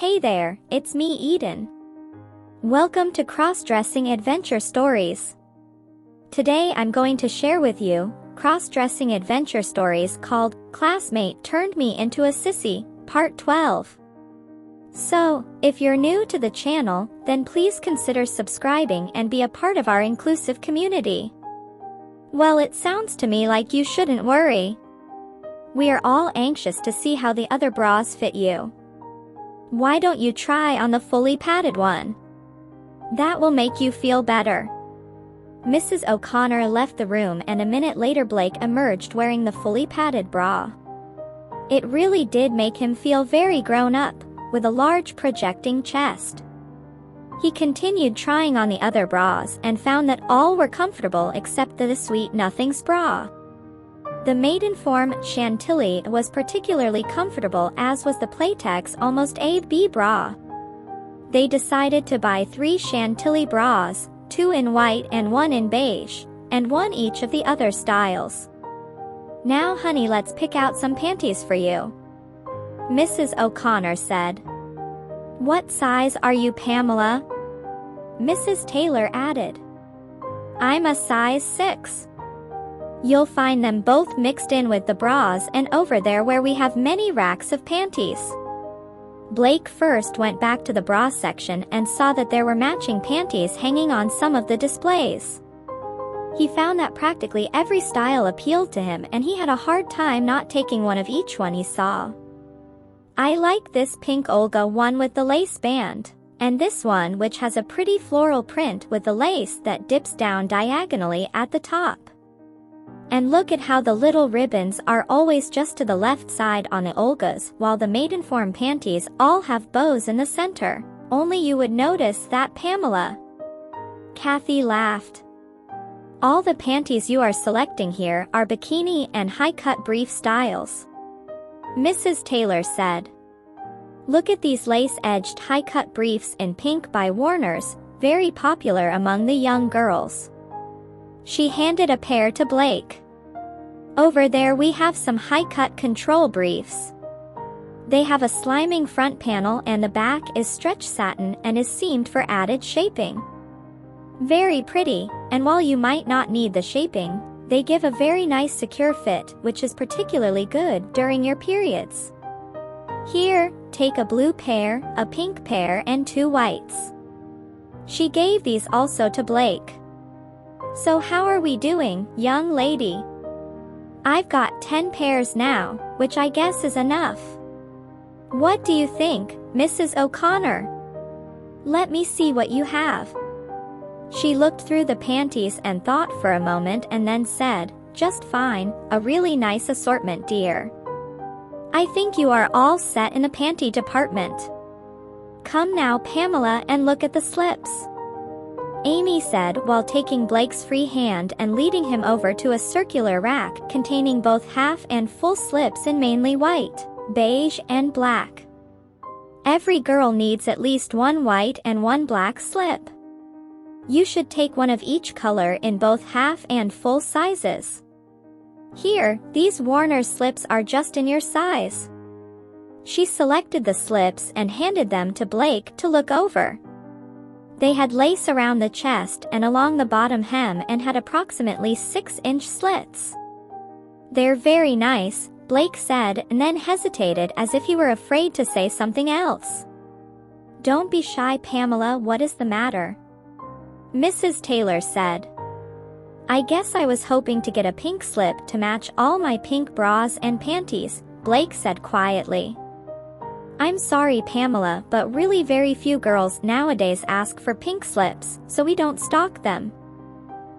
Hey there, it's me Eden. Welcome to Crossdressing Adventure Stories. Today I'm going to share with you cross-dressing adventure stories called Classmate Turned Me into a Sissy, Part 12. So, if you're new to the channel, then please consider subscribing and be a part of our inclusive community. Well, it sounds to me like you shouldn't worry. We are all anxious to see how the other bras fit you. Why don't you try on the fully padded one? That will make you feel better. Mrs. O'Connor left the room and a minute later Blake emerged wearing the fully padded bra. It really did make him feel very grown up, with a large projecting chest. He continued trying on the other bras and found that all were comfortable except the Sweet Nothings bra. The Maidenform Chantilly was particularly comfortable, as was the Playtex Almost AB bra. They decided to buy 3 Chantilly bras, 2 in white and 1 in beige, and 1 each of the other styles. Now honey, let's pick out some panties for you, Mrs. O'Connor said. What size are you, Pamela? Mrs. Taylor added. I'm a size 6. You'll find them both mixed in with the bras and over there where we have many racks of panties. Blake first went back to the bra section and saw that there were matching panties hanging on some of the displays. He found that practically every style appealed to him and he had a hard time not taking one of each one he saw. I like this pink Olga one with the lace band, and this one which has a pretty floral print with the lace that dips down diagonally at the top. And look at how the little ribbons are always just to the left side on the Olgas, while the Maidenform panties all have bows in the center. Only you would notice that, Pamela. Kathy laughed. All the panties you are selecting here are bikini and high-cut brief styles, Mrs. Taylor said. Look at these lace-edged high-cut briefs in pink by Warner's, very popular among the young girls. She handed a pair to Blake. Over there we have some high-cut control briefs. They have a sliming front panel and the back is stretch satin and is seamed for added shaping. Very pretty, and while you might not need the shaping, they give a very nice secure fit, which is particularly good during your periods. Here, take a blue pair, a pink pair and 2 whites. She gave these also to Blake. So how are we doing, young lady? I've got 10 pairs now, which I guess is enough. What do you think, Mrs. O'Connor? Let me see what you have. She looked through the panties and thought for a moment and then said, just fine, a really nice assortment, dear. I think you are all set in the panty department. Come now, Pamela, and look at the slips, Amy said while taking Blake's free hand and leading him over to a circular rack containing both half and full slips in mainly white, beige and black. Every girl needs at least 1 white and 1 black slip. You should take one of each color in both half and full sizes. Here, these Warner slips are just in your size. She selected the slips and handed them to Blake to look over. They had lace around the chest and along the bottom hem and had approximately 6-inch slits. They're very nice, Blake said, and then hesitated as if he were afraid to say something else. Don't be shy, Pamela, what is the matter? Mrs. Taylor said. I guess I was hoping to get a pink slip to match all my pink bras and panties, Blake said quietly. I'm sorry, Pamela, but really very few girls nowadays ask for pink slips, so we don't stock them.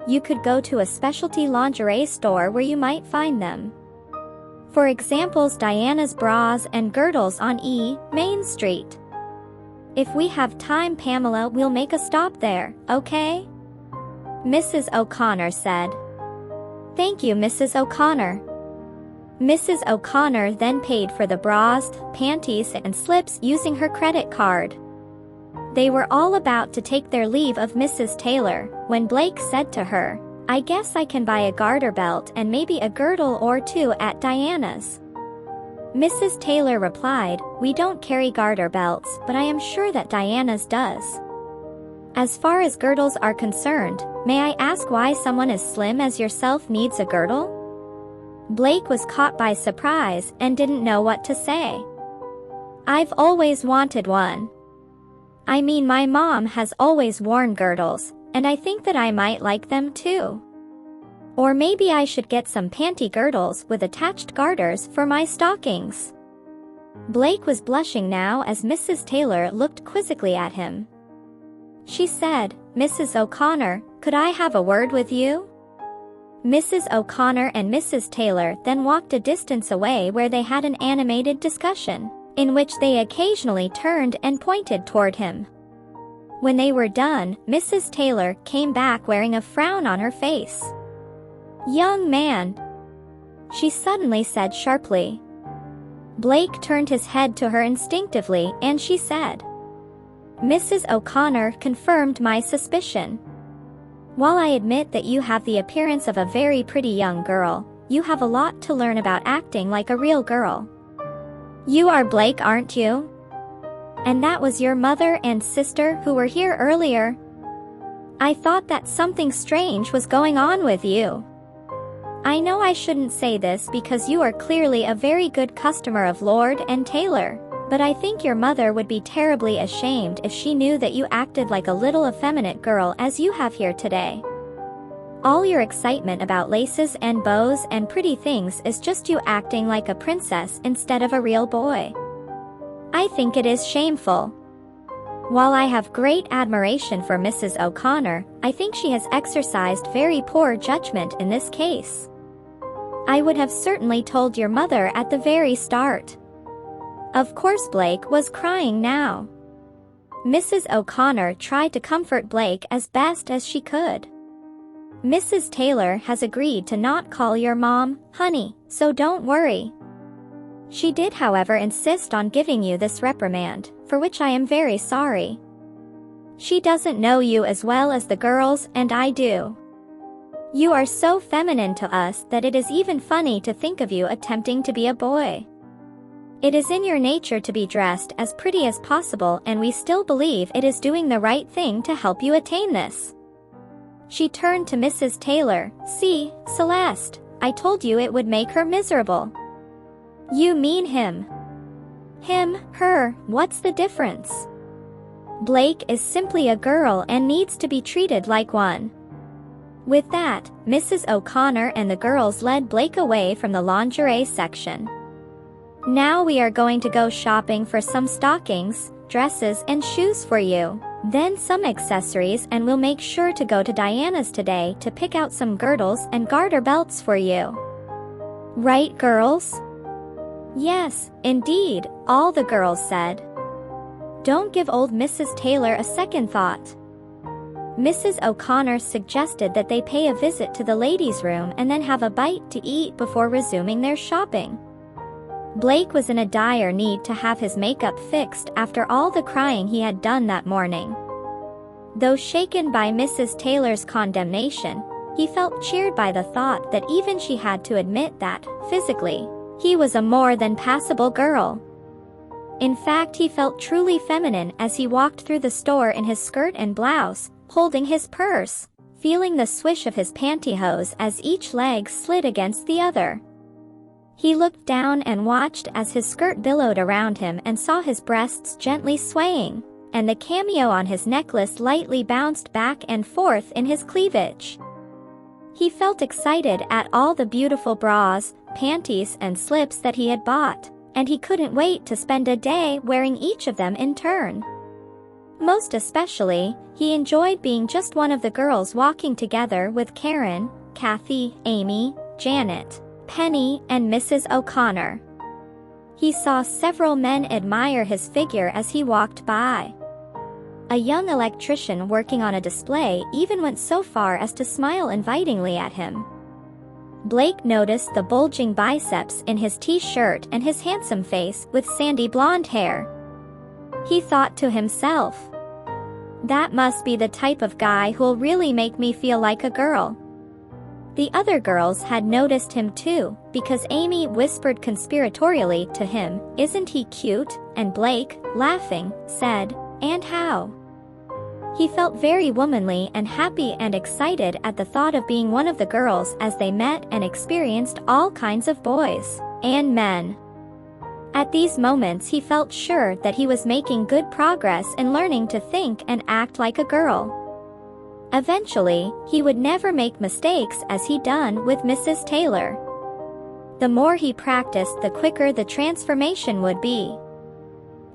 You could go to a specialty lingerie store where you might find them. For examples, Diana's bras and girdles on E. Main Street. If we have time, Pamela, we'll make a stop there, okay? Mrs. O'Connor said. Thank you, Mrs. O'Connor. Mrs. O'Connor then paid for the bras, panties and slips using her credit card. They were all about to take their leave of Mrs. Taylor, when Blake said to her, I guess I can buy a garter belt and maybe a girdle or 2 at Diana's. Mrs. Taylor replied, "We don't carry garter belts, but I am sure that Diana's does. As far as girdles are concerned, may I ask why someone as slim as yourself needs a girdle?" Blake was caught by surprise and didn't know what to say. "I've always wanted one. I mean, my mom has always worn girdles, and I think that I might like them too. Or maybe I should get some panty girdles with attached garters for my stockings." Blake was blushing now as Mrs. Taylor looked quizzically at him. She said, "Mrs. O'Connor, could I have a word with you?" Mrs. O'Connor and Mrs. Taylor then walked a distance away where they had an animated discussion, in which they occasionally turned and pointed toward him. When they were done, Mrs. Taylor came back wearing a frown on her face. "Young man," she suddenly said sharply. Blake turned his head to her instinctively and she said. Mrs. O'Connor confirmed my suspicion. "While I admit that you have the appearance of a very pretty young girl, you have a lot to learn about acting like a real girl. You are Blake, aren't you? And that was your mother and sister who were here earlier? I thought that something strange was going on with you. I know I shouldn't say this because you are clearly a very good customer of Lord and Taylor, but I think your mother would be terribly ashamed if she knew that you acted like a little effeminate girl as you have here today. All your excitement about laces and bows and pretty things is just you acting like a princess instead of a real boy. I think it is shameful. While I have great admiration for Mrs. O'Connor, I think she has exercised very poor judgment in this case. I would have certainly told your mother at the very start." Of course Blake was crying now. Mrs. O'Connor tried to comfort Blake as best as she could. "Mrs. Taylor has agreed to not call your mom, honey, so don't worry. She did, however, insist on giving you this reprimand, for which I am very sorry. She doesn't know you as well as the girls and I do. You are so feminine to us that it is even funny to think of you attempting to be a boy. It is in your nature to be dressed as pretty as possible, and we still believe it is doing the right thing to help you attain this." She turned to Mrs. Taylor. "See, Celeste, I told you it would make her miserable." "You mean him." "Him, her, what's the difference? Blake is simply a girl and needs to be treated like one." With that, Mrs. O'Connor and the girls led Blake away from the lingerie section. "Now we are going to go shopping for some stockings, dresses and shoes for you, then some accessories, and we'll make sure to go to Diana's today to pick out some girdles and garter belts for you. Right, girls?" "Yes, indeed," all the girls said. "Don't give old Mrs. Taylor a second thought." Mrs. O'Connor suggested that they pay a visit to the ladies' room and then have a bite to eat before resuming their shopping. Blake was in a dire need to have his makeup fixed after all the crying he had done that morning. Though shaken by Mrs. Taylor's condemnation, he felt cheered by the thought that even she had to admit that, physically, he was a more than passable girl. In fact, he felt truly feminine as he walked through the store in his skirt and blouse, holding his purse, feeling the swish of his pantyhose as each leg slid against the other. He looked down and watched as his skirt billowed around him and saw his breasts gently swaying, and the cameo on his necklace lightly bounced back and forth in his cleavage. He felt excited at all the beautiful bras, panties and slips that he had bought, and he couldn't wait to spend a day wearing each of them in turn. Most especially, he enjoyed being just one of the girls walking together with Karen, Kathy, Amy, Janet, Penny, and Mrs. O'Connor. He saw several men admire his figure as he walked by. A young electrician working on a display even went so far as to smile invitingly at him. Blake noticed the bulging biceps in his t-shirt and his handsome face with sandy blonde hair. He thought to himself, "That must be the type of guy who'll really make me feel like a girl." The other girls had noticed him too, because Amy whispered conspiratorially to him, "Isn't he cute?" And Blake, laughing, said, "And how?" He felt very womanly and happy and excited at the thought of being one of the girls as they met and experienced all kinds of boys and men. At these moments he felt sure that he was making good progress in learning to think and act like a girl. Eventually, he would never make mistakes as he'd done with Mrs. Taylor. The more he practiced, the quicker the transformation would be.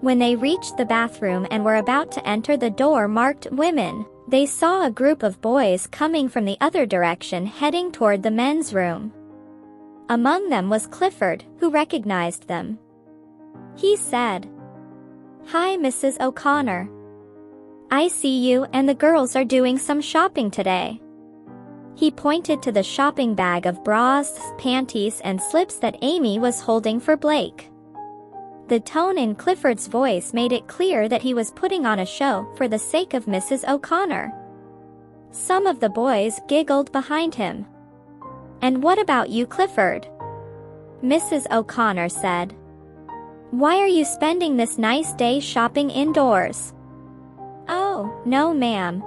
When they reached the bathroom and were about to enter the door marked "Women," they saw a group of boys coming from the other direction heading toward the men's room. Among them was Clifford, who recognized them. He said, "Hi, Mrs. O'Connor. I see you and the girls are doing some shopping today." He pointed to the shopping bag of bras, panties, and slips that Amy was holding for Blake. The tone in Clifford's voice made it clear that he was putting on a show for the sake of Mrs. O'Connor. Some of the boys giggled behind him. "And what about you, Clifford?" Mrs. O'Connor said. "Why are you spending this nice day shopping indoors?" "Oh, no ma'am.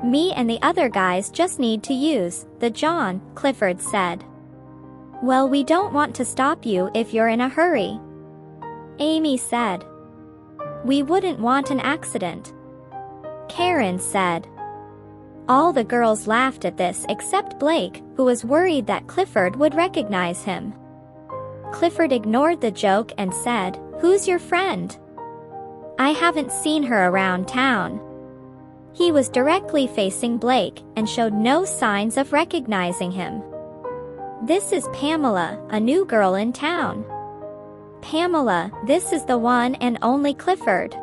Me and the other guys just need to use the John," Clifford said. "Well, we don't want to stop you if you're in a hurry," Amy said. "We wouldn't want an accident," Karen said. All the girls laughed at this except Blake, who was worried that Clifford would recognize him. Clifford ignored the joke and said, "Who's your friend? I haven't seen her around town." He was directly facing Blake and showed no signs of recognizing him. "This is Pamela, a new girl in town." "Pamela, this is the one and only Clifford,"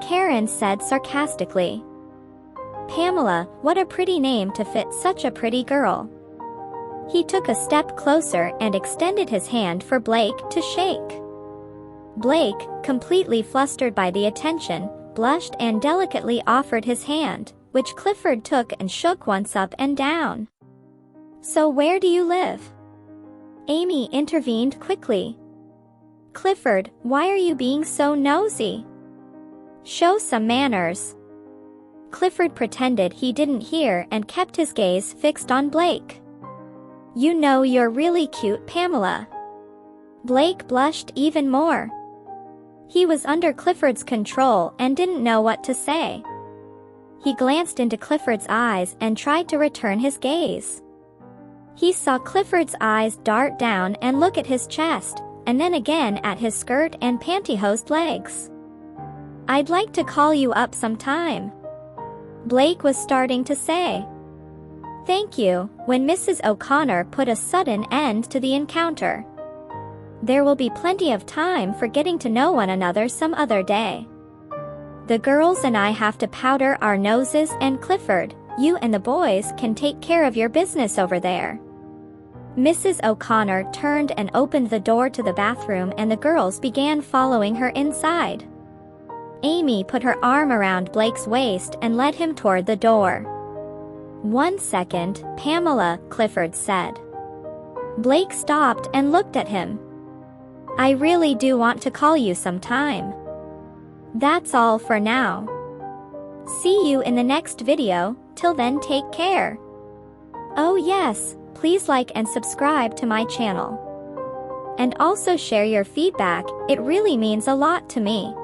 Karen said sarcastically. "Pamela, what a pretty name to fit such a pretty girl." He took a step closer and extended his hand for Blake to shake. Blake, completely flustered by the attention, blushed and delicately offered his hand, which Clifford took and shook once up and down. "So where do you live?" Amy intervened quickly. "Clifford, why are you being so nosy? Show some manners." Clifford pretended he didn't hear and kept his gaze fixed on Blake. "You know you're really cute, Pamela." Blake blushed even more. He was under Clifford's control and didn't know what to say. He glanced into Clifford's eyes and tried to return his gaze. He saw Clifford's eyes dart down and look at his chest, and then again at his skirt and pantyhosed legs. "I'd like to call you up sometime," Blake was starting to say. "Thank you," when Mrs. O'Connor put a sudden end to the encounter. "There will be plenty of time for getting to know one another some other day. The girls and I have to powder our noses, and Clifford, you and the boys can take care of your business over there." Mrs. O'Connor turned and opened the door to the bathroom and the girls began following her inside. Amy put her arm around Blake's waist and led him toward the door. "1 second, Pamela," Clifford said. Blake stopped and looked at him. "I really do want to call you sometime. That's all for now. See you in the next video, till then take care. Oh yes, please like and subscribe to my channel. And also share your feedback, it really means a lot to me."